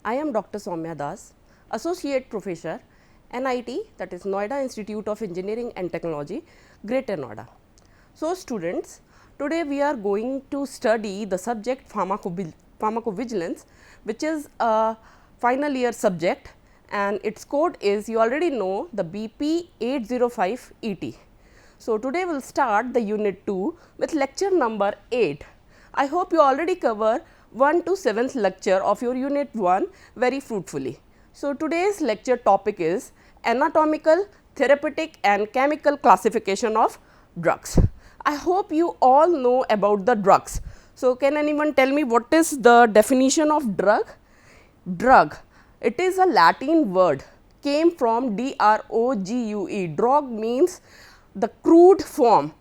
I am Dr. Soumya Das, Associate Professor, NIT, that is Noida Institute of Engineering and Technology, Greater Noida. So, students, today we are going to study the subject pharmacovigilance, which is a final year subject, and its code is, you already know, the BP 805 ET. So, today we will start the unit 2 with lecture number 8. I hope you already cover 1 to 7th lecture of your unit 1 very fruitfully. So, today's lecture topic is anatomical, therapeutic and chemical classification of drugs. I hope you all know about the drugs. So, can anyone tell me what is the definition of drug? Drug, it is a Latin word, came from D-R-O-G-U-E. Drug means the crude form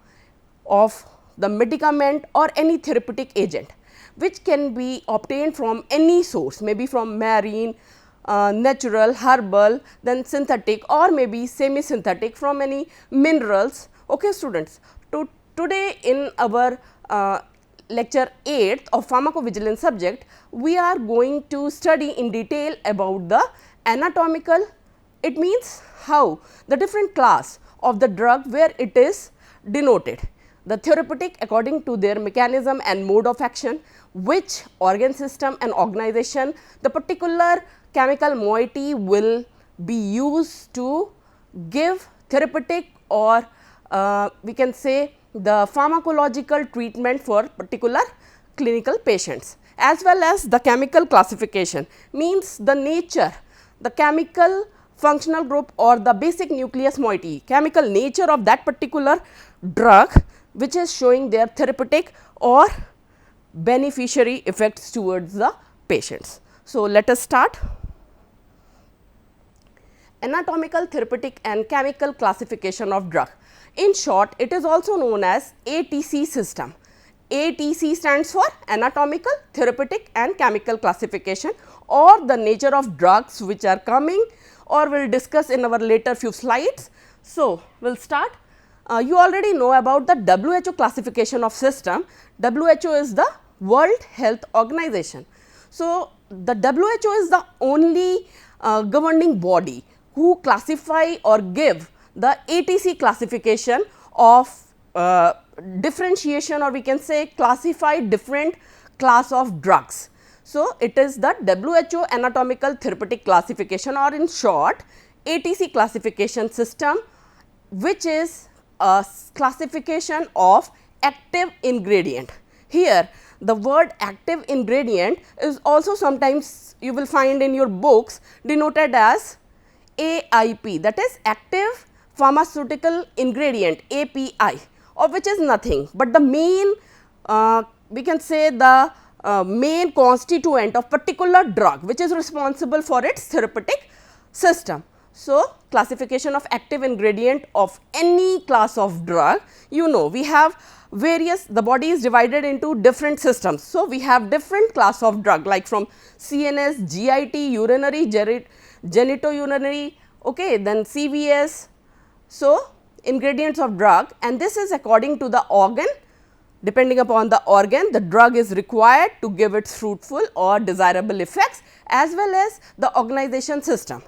of the medicament or any therapeutic agent, which can be obtained from any source, maybe from marine, natural, herbal, then synthetic or maybe semi-synthetic from any minerals. Okay, students, today in our lecture 8 of pharmacovigilance subject, we are going to study in detail about the anatomical. It means how the different class of the drug where it is denoted, the therapeutic according to their mechanism and mode of action, which organ system and organization the particular chemical moiety will be used to give therapeutic or we can say the pharmacological treatment for particular clinical patients, as well as the chemical classification means the nature, the chemical functional group or the basic nucleus moiety, chemical nature of that particular drug which is showing their therapeutic or beneficiary effects towards the patients. So, let us start. Anatomical, therapeutic and chemical classification of drug. In short, it is also known as ATC system. ATC stands for anatomical, therapeutic and chemical classification, or the nature of drugs which are coming or we will discuss in our later few slides. So, we will start. You already know about the WHO classification of system. WHO is the World Health Organization. So, the WHO is the only governing body who classify or give the ATC classification of differentiation, or we can say classify different class of drugs. So, it is the WHO anatomical therapeutic classification, or in short ATC classification system, which is a classification of active ingredient. Here the word active ingredient is also sometimes you will find in your books denoted as AIP, that is active pharmaceutical ingredient, API, or which is nothing but the main we can say the main constituent of particular drug which is responsible for its therapeutic system. So, classification of active ingredient of any class of drug, you know we have various, the body is divided into different systems. So, we have different class of drug like from CNS, GIT, urinary, genitourinary, okay, then CVS. So, ingredients of drug, and this is according to the organ. Depending upon the organ, the drug is required to give its fruitful or desirable effects, as well as the organization system.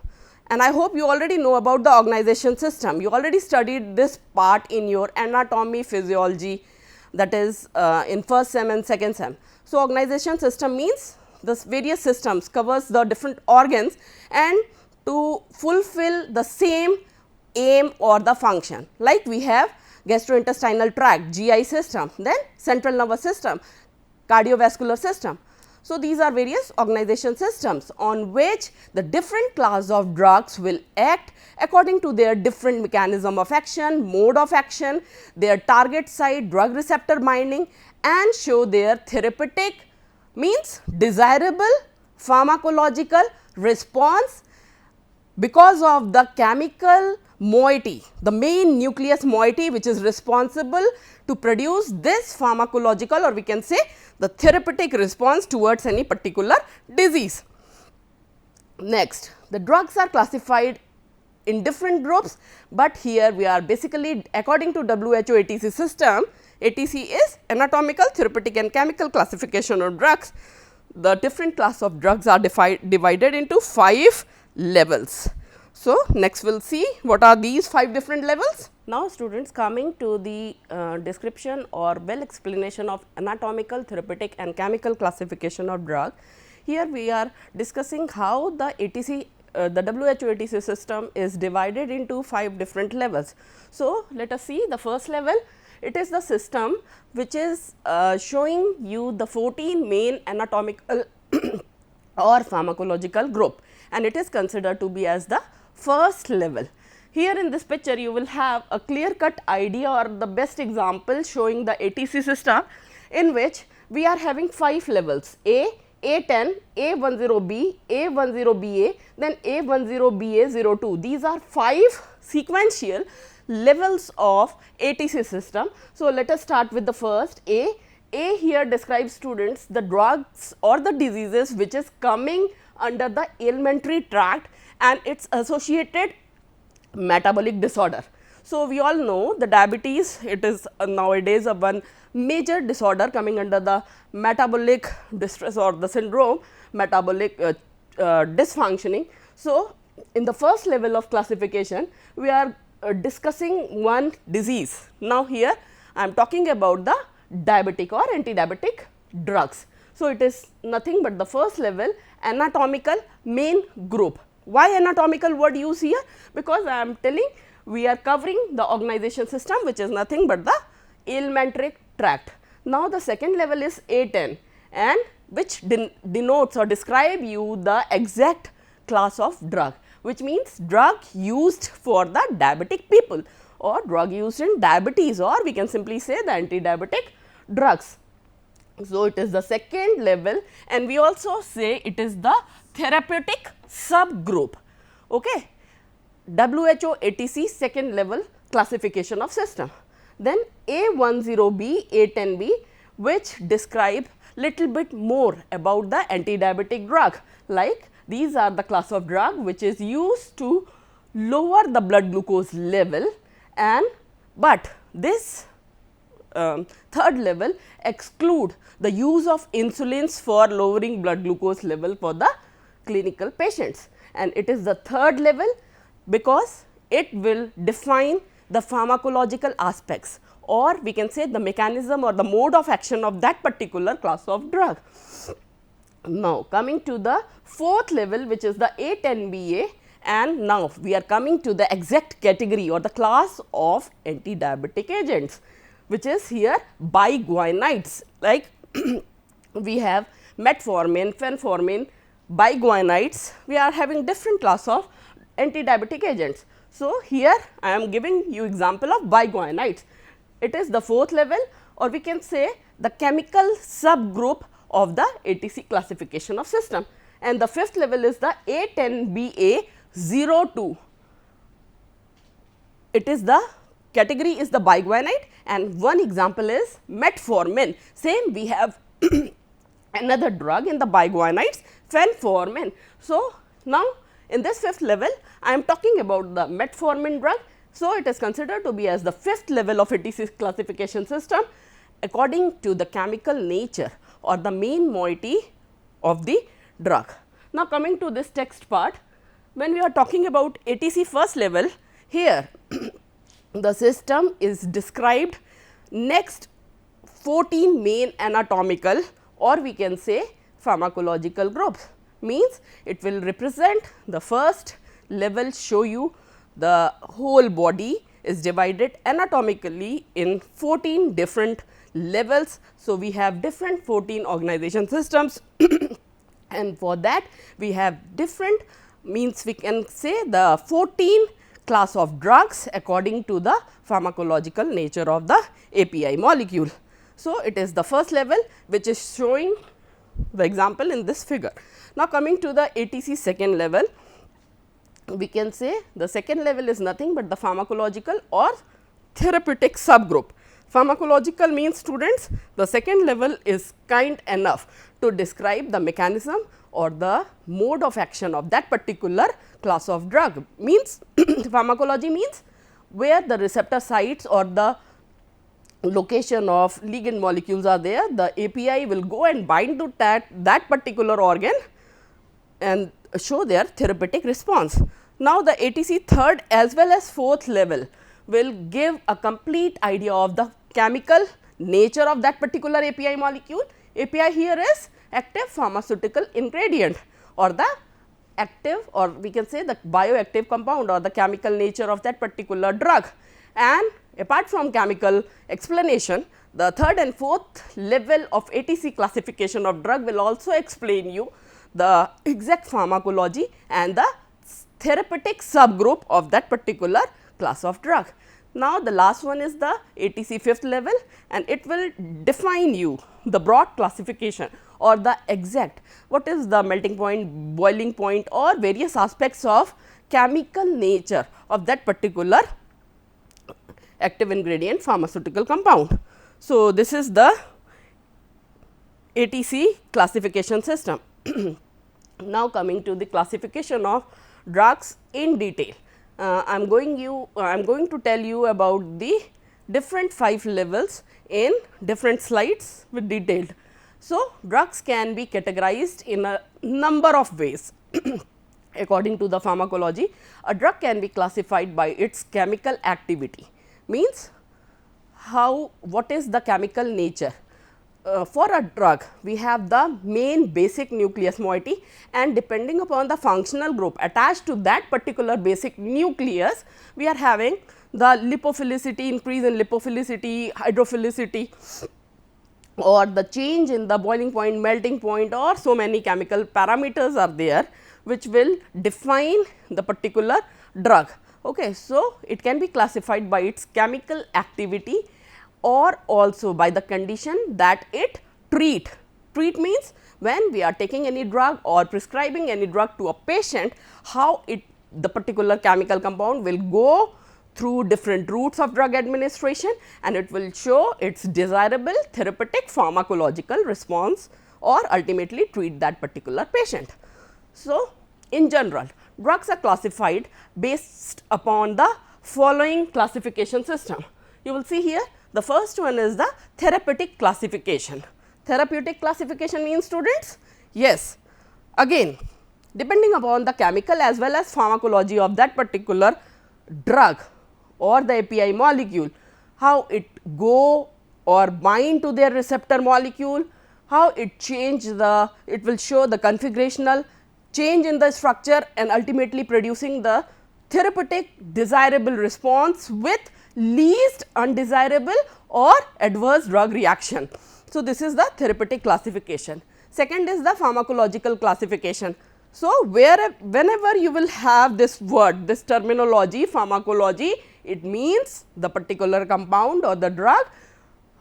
And I hope you already know about the organization system. You already studied this part in your anatomy, physiology, that is in first sem and second sem. So, organization system means this various systems covers the different organs and to fulfill the same aim or the function, like we have gastrointestinal tract, GI system, then central nervous system, cardiovascular system. So, these are various organization systems on which the different class of drugs will act according to their different mechanism of action, mode of action, their target site, drug receptor binding, and show their therapeutic means desirable pharmacological response because of the chemical moiety, the main nucleus moiety which is responsible to produce this pharmacological, or we can say the therapeutic response towards any particular disease. Next, the drugs are classified in different groups, but here we are basically according to WHO ATC system. ATC is anatomical, therapeutic and chemical classification of drugs. the different class of drugs are divided into 5 levels. So, next we will see what are these 5 different levels. Now, students, coming to the description or well explanation of anatomical, therapeutic and chemical classification of drug. Here we are discussing how the ATC the WHO ATC system is divided into 5 different levels. So, let us see the first level. It is the system which is showing you the 14 main anatomical or pharmacological group, and it is considered to be as the first level. Here in this picture you will have a clear cut idea or the best example showing the ATC system, in which we are having 5 levels: A10, A10B, A10BA, then A10BA02. These are 5 sequential levels of ATC system. So, let us start with the first A. A here describes, students, the drugs or the diseases which is coming under the alimentary tract and its associated metabolic disorder. So, we all know the diabetes, it is nowadays a one major disorder coming under the metabolic distress or the syndrome, metabolic dysfunctioning. So, in the first level of classification, we are discussing one disease. Now, here I am talking about the diabetic or anti-diabetic drugs. So, it is nothing but the first level anatomical main group. Why anatomical word use here? Because I am telling we are covering the organization system, which is nothing but the alimentary tract. Now, the second level is A10, and which denotes or describe you the exact class of drug, which means drug used for the diabetic people or drug used in diabetes, or we can simply say the anti-diabetic drugs. So, it is the second level, and we also say it is the therapeutic subgroup. Okay. WHO ATC second level classification of system. Then A10B, A10B, which describe little bit more about the anti-diabetic drug, like these are the class of drug which is used to lower the blood glucose level, and but this third level exclude the use of insulins for lowering blood glucose level for the clinical patients, and it is the third level because it will define the pharmacological aspects, or we can say the mechanism or the mode of action of that particular class of drug. Now, coming to the fourth level, which is the A10BA, and now we are coming to the exact category or the class of anti-diabetic agents, which is here biguanides, like we have metformin, fenformin, biguanides. We are having different class of anti-diabetic agents. So, here I am giving you example of biguanides. It is the fourth level, or we can say the chemical subgroup of the ATC classification of system, and the fifth level is the A10BA02. It is the category is the biguanide, and one example is metformin. Same we have another drug in the biguanides, fenformin. So, now in this fifth level I am talking about the metformin drug. So, it is considered to be as the fifth level of ATC classification system according to the chemical nature or the main moiety of the drug. Now, coming to this text part, when we are talking about ATC first level, here the system is described next 14 main anatomical, or we can say pharmacological groups, means it will represent the first level, show you the whole body is divided anatomically in 14 different levels. So, we have different 14 organization systems and for that we have different, means we can say the 14 class of drugs according to the pharmacological nature of the API molecule. So, it is the first level which is showing the example in this figure. Now, coming to the ATC second level, we can say the second level is nothing but the pharmacological or therapeutic subgroup. Pharmacological means, students, the second level is kind enough to describe the mechanism or the mode of action of that particular class of drug. Means pharmacology means where the receptor sites or the location of ligand molecules are there, the API will go and bind to that particular organ and show their therapeutic response. Now, the ATC third as well as fourth level will give a complete idea of the chemical nature of that particular API molecule. API here is active pharmaceutical ingredient or the active, or we can say the bioactive compound or the chemical nature of that particular drug. And apart from chemical explanation, the third and fourth level of ATC classification of drug will also explain you the exact pharmacology and the therapeutic subgroup of that particular class of drug. Now, the last one is the ATC fifth level, and it will define you the broad classification or the exact what is the melting point, boiling point or various aspects of chemical nature of that particular active ingredient pharmaceutical compound. So, this is the ATC classification system. Now, coming to the classification of drugs in detail. I am going to tell you about the different 5 levels in different slides with detailed. So, drugs can be categorized in a number of ways. According to the pharmacology, a drug can be classified by its chemical activity, means what is the chemical nature. For a drug, we have the main basic nucleus moiety, and depending upon the functional group attached to that particular basic nucleus, we are having the lipophilicity, increase in lipophilicity, hydrophilicity, or the change in the boiling point, melting point, or so many chemical parameters are there which will define the particular drug. Okay. So, it can be classified by its chemical activity or also by the condition that it treat. Treat means when we are taking any drug or prescribing any drug to a patient, how the particular chemical compound will go through different routes of drug administration, and it will show its desirable therapeutic pharmacological response or ultimately treat that particular patient. So, in general, drugs are classified based upon the following classification system. You will see here, the first one is the therapeutic classification. Therapeutic classification means, students? Yes, again depending upon the chemical as well as pharmacology of that particular drug or the API molecule, how it go or bind to their receptor molecule, how it it will show the configurational change in the structure and ultimately producing the therapeutic desirable response with least undesirable or adverse drug reaction. So, this is the therapeutic classification. Second is the pharmacological classification. So, whenever you will have this word, this terminology pharmacology, it means the particular compound or the drug,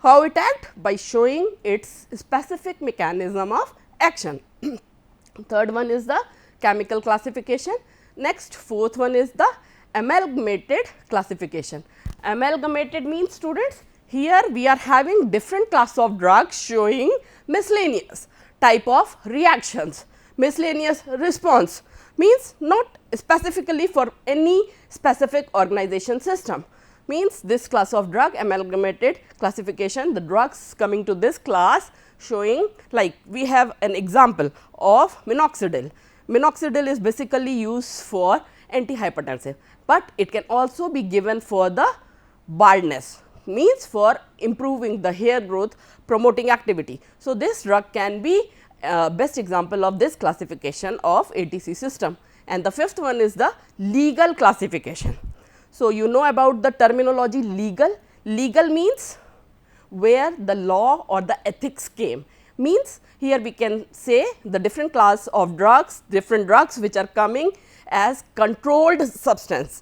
how it acts by showing its specific mechanism of action. Third one is the chemical classification. Next, fourth one is the amalgamated classification. Amalgamated means, students, here we are having different class of drugs showing miscellaneous type of reactions, miscellaneous response means not specifically for any specific organization system, means this class of drug amalgamated classification, the drugs coming to this class showing, like we have an example of minoxidil. Minoxidil is basically used for antihypertensive, but it can also be given for the baldness, means for improving the hair growth promoting activity. So, this drug can be best example of this classification of ATC system. And the fifth one is the legal classification. So, you know about the terminology legal. Legal means where the law or the ethics came, means here we can say the different class of drugs, different drugs which are coming as controlled substance.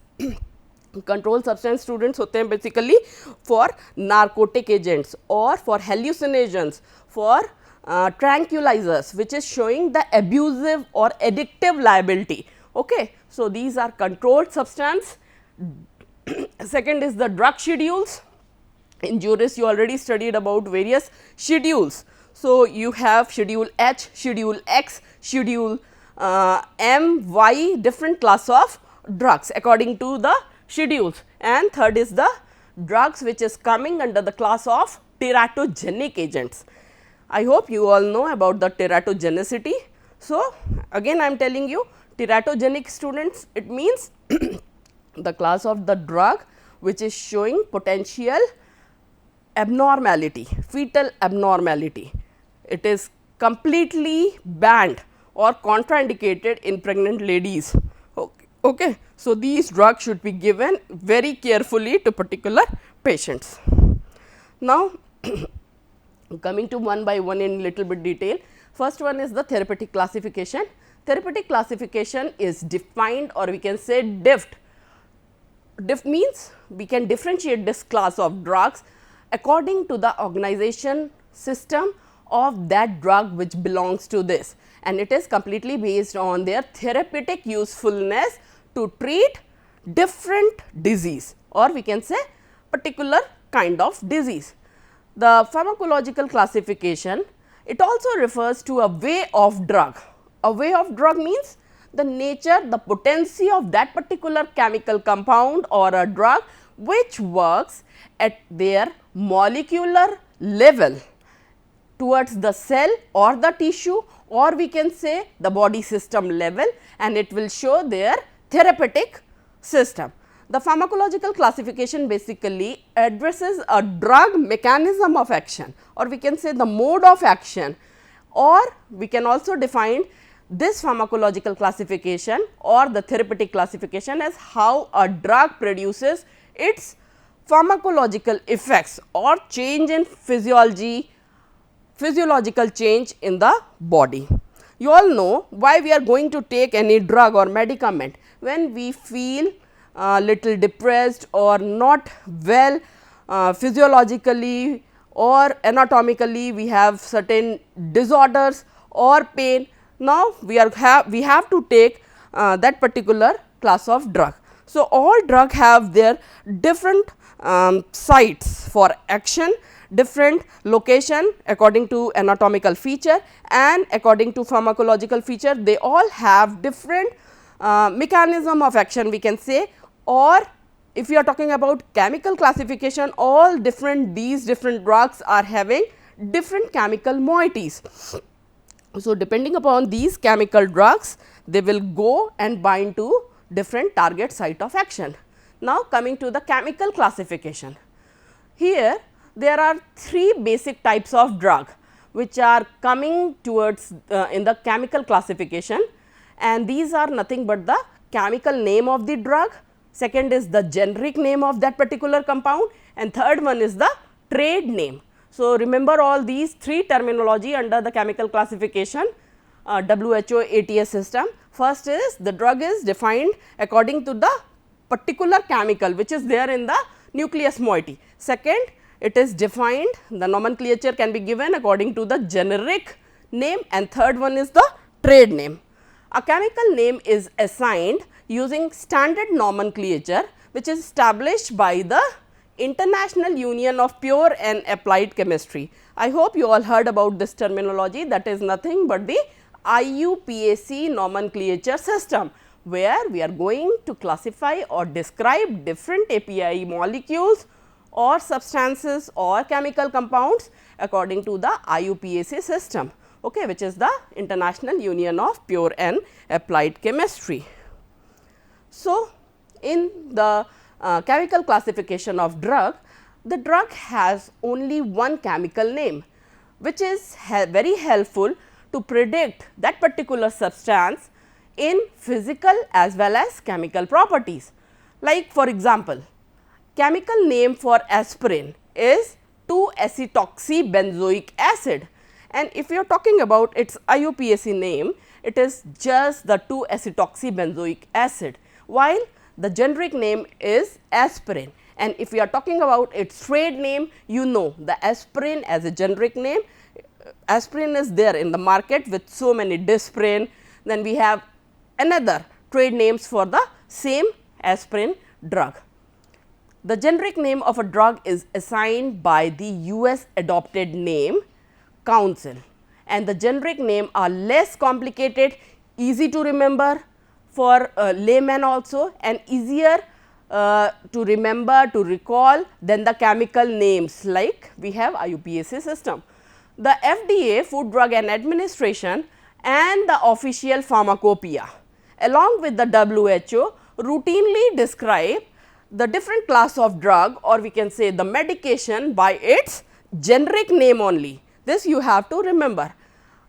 Controlled substance, students, होते हैं basically for narcotic agents or for hallucinogens, for tranquilizers, which is showing the abusive or addictive liability. Okay. So, these are controlled substance. Second is the drug schedules. In juris you already studied about various schedules. So, you have schedule H, schedule X, schedule M, Y, different class of drugs according to the schedules. And third is the drugs which is coming under the class of teratogenic agents. I hope you all know about the teratogenicity. So, again I am telling you, teratogenic students, it means the class of the drug which is showing potential abnormality, fetal abnormality. It is completely banned or contraindicated in pregnant ladies. Okay. So, these drugs should be given very carefully to particular patients. Now, coming to one by one in little bit detail. First one is the therapeutic classification. Therapeutic classification is defined, or we can say DIFT. DIFT means we can differentiate this class of drugs according to the organization system of that drug which belongs to this, and it is completely based on their therapeutic usefulness to treat different disease, or we can say particular kind of disease. The pharmacological classification, it also refers to a way of drug. A way of drug means the nature, the potency of that particular chemical compound or a drug which works at their molecular level towards the cell or the tissue, or we can say the body system level, and it will show their therapeutic system. The pharmacological classification basically addresses a drug mechanism of action, or we can say the mode of action, or we can also define this pharmacological classification or the therapeutic classification as how a drug produces its pharmacological effects or change in physiological change in the body. You all know why we are going to take any drug or medicament when we feel little depressed or not well physiologically or anatomically, we have certain disorders or pain. Now, we have to take that particular class of drug. So, all drug have their different sites for action, different location according to anatomical feature and according to pharmacological feature. They all have different mechanism of action, we can say, or if you are talking about chemical classification, all these different drugs are having different chemical moieties. So, depending upon these chemical drugs, they will go and bind to different target site of action. Now, coming to the chemical classification. Here there are three basic types of drug which are coming towards in the chemical classification, and these are nothing but the chemical name of the drug, second is the generic name of that particular compound, and third one is the trade name. So, remember all these three terminology under the chemical classification WHO ATS system. First is the drug is defined according to the particular chemical which is there in the nucleus moiety. Second, it is defined, the nomenclature can be given according to the generic name, and third one is the trade name. A chemical name is assigned using standard nomenclature which is established by the International Union of Pure and Applied Chemistry. I hope you all heard about this terminology, that is nothing but the IUPAC nomenclature system, where we are going to classify or describe different API molecules or substances or chemical compounds according to the IUPAC system, okay, which is the International Union of Pure and Applied Chemistry. So, in the chemical classification of drug, the drug has only one chemical name, which is very helpful to predict that particular substance in physical as well as chemical properties. Like for example, chemical name for aspirin is 2-acetoxybenzoic acid, and if you are talking about its IUPAC name, it is just the 2-acetoxybenzoic acid, while the generic name is aspirin, and if we are talking about its trade name, you know the aspirin as a generic name. Aspirin is there in the market with so many Disprin, then we have another trade names for the same aspirin drug. The generic name of a drug is assigned by the US adopted name council, and the generic name are less complicated, easy to remember for layman also, and easier to remember, to recall, then the chemical names like we have IUPAC system. The FDA, Food, Drug and Administration, and the official pharmacopoeia along with the WHO routinely describe the different class of drug, or we can say the medication, by its generic name only. This you have to remember.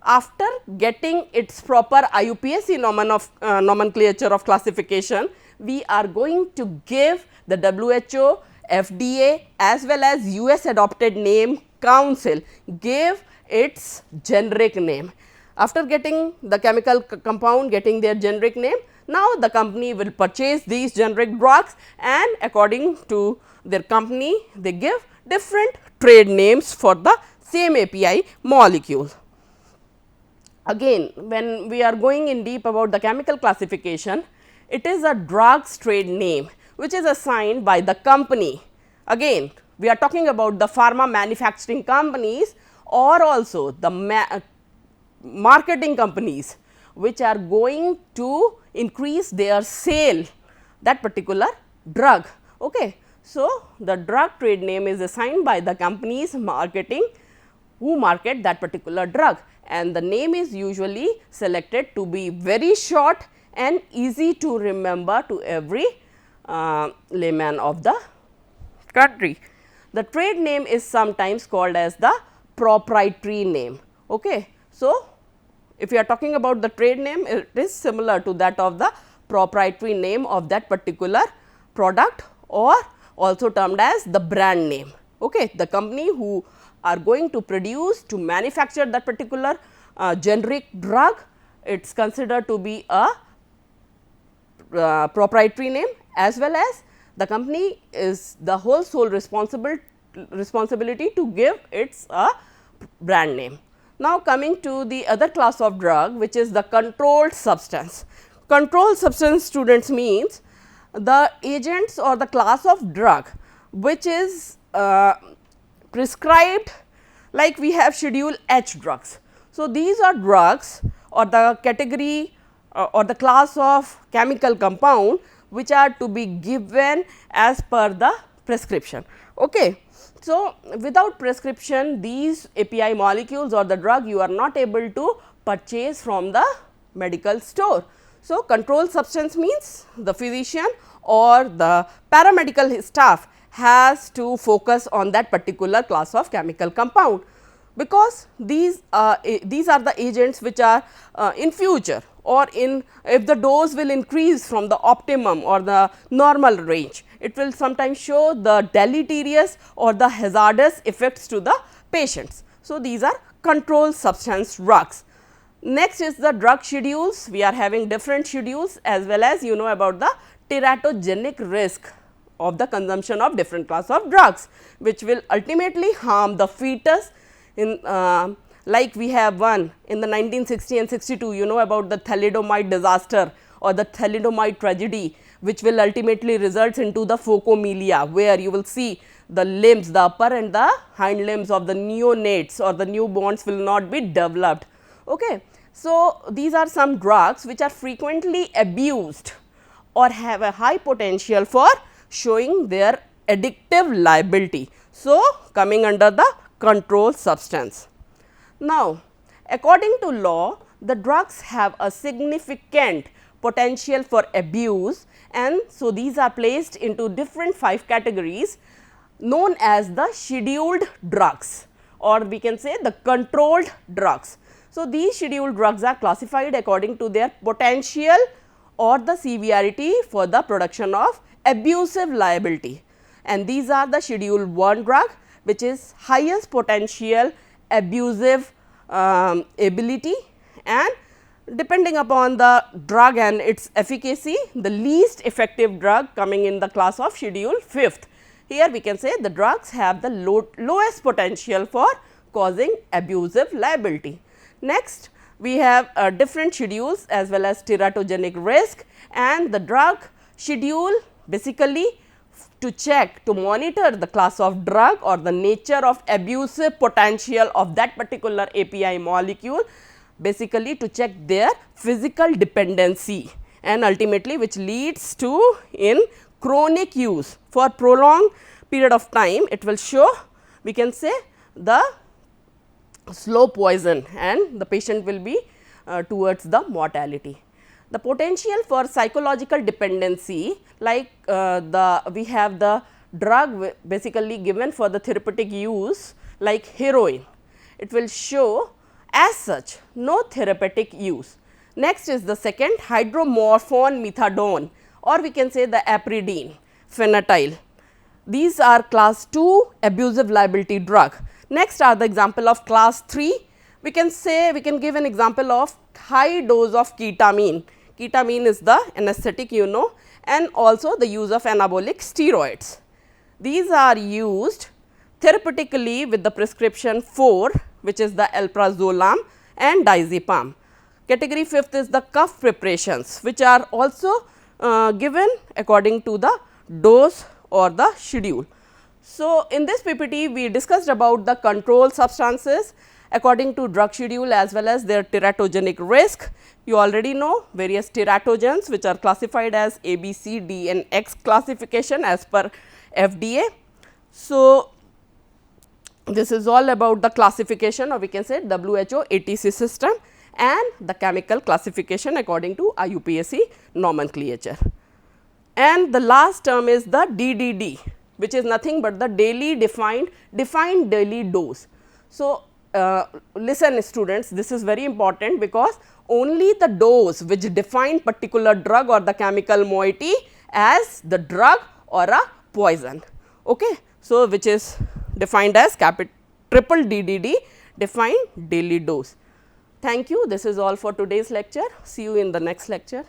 After getting its proper IUPAC nomenclature of classification, we are going to give the WHO, FDA as well as US adopted name council give its generic name. After getting the chemical compound, getting their generic name, now the company will purchase these generic drugs, and according to their company they give different trade names for the same API molecule. Again, when we are going in deep about the chemical classification, it is a drug's trade name which is assigned by the company. Again, we are talking about the pharma manufacturing companies or also the marketing companies which are going to increase their sale that particular drug. Okay. So, the drug trade name is assigned by the companies marketing who market that particular drug, and the name is usually selected to be very short and easy to remember to every layman of the country. The trade name is sometimes called as the proprietary name. Okay. So, if you are talking about the trade name, it is similar to that of the proprietary name of that particular product, or also termed as the brand name. Okay. The company who are going to produce, to manufacture that particular generic drug, it is considered to be a proprietary name, as well as the company is the whole sole responsibility to give its brand name. Now, coming to the other class of drug, which is the controlled substance. Controlled substance, students, means the agents or the class of drug which is prescribed, like we have schedule H drugs. So, these are drugs or the category or the class of chemical compound which are to be given as per the prescription. Okay. So, without prescription, these API molecules or the drug you are not able to purchase from the medical store. So, controlled substance means the physician or the paramedical staff has to focus on that particular class of chemical compound, because these are the agents which are in future, or in if the dose will increase from the optimum or the normal range, it will sometimes show the deleterious or the hazardous effects to the patients. So, these are controlled substance drugs. Next is the drug schedules. We are having different schedules, as well as you know about the teratogenic risk of the consumption of different class of drugs, which will ultimately harm the fetus. In like we have one in the 1960 and 62, you know about the thalidomide disaster or the thalidomide tragedy, which will ultimately result into the phocomelia, where you will see the limbs, the upper and the hind limbs of the neonates or the newborns will not be developed. Okay. So, these are some drugs which are frequently abused or have a high potential for showing their addictive liability. So, coming under the controlled substance. Now, according to law, the drugs have a significant potential for abuse, and so these are placed into different 5 categories known as the scheduled drugs, or we can say the controlled drugs. So, these scheduled drugs are classified according to their potential or the severity for the production of abusive liability, and these are the schedule 1 drug, which is highest potential abusive ability, and depending upon the drug and its efficacy, the least effective drug coming in the class of schedule 5th. Here we can say the drugs have the lowest potential for causing abusive liability. Next, we have different schedules as well as teratogenic risk, and the drug schedule basically to check, to monitor the class of drug or the nature of abusive potential of that particular API molecule, basically to check their physical dependency, and ultimately which leads to in chronic use for prolonged period of time, it will show, we can say, the slow poison and the patient will be towards the mortality. The potential for psychological dependency, like we have the drug basically given for the therapeutic use like heroin, it will show as such no therapeutic use. Next is the second, hydromorphone methadone, or we can say the apridine, phenytoin. These are class 2 abusive liability drug. Next are the example of class 3. We can say, we can give an example of high dose of ketamine. Ketamine is the anesthetic, you know, and also the use of anabolic steroids. These are used therapeutically with the prescription 4, which is the alprazolam and diazepam. Category 5th is the cough preparations, which are also given according to the dose or the schedule. So, in this PPT we discussed about the control substances according to drug schedule as well as their teratogenic risk. You already know various teratogens which are classified as A, B, C, D and X classification as per FDA. So, this is all about the classification, or we can say WHO ATC system and the chemical classification according to IUPAC nomenclature. And the last term is the DDD, which is nothing but the daily defined daily dose. So, listen students, this is very important because only the dose which define particular drug or the chemical moiety as the drug or a poison. Okay. So, which is defined as triple DDD, defined daily dose. Thank you. This is all for today's lecture. See you in the next lecture.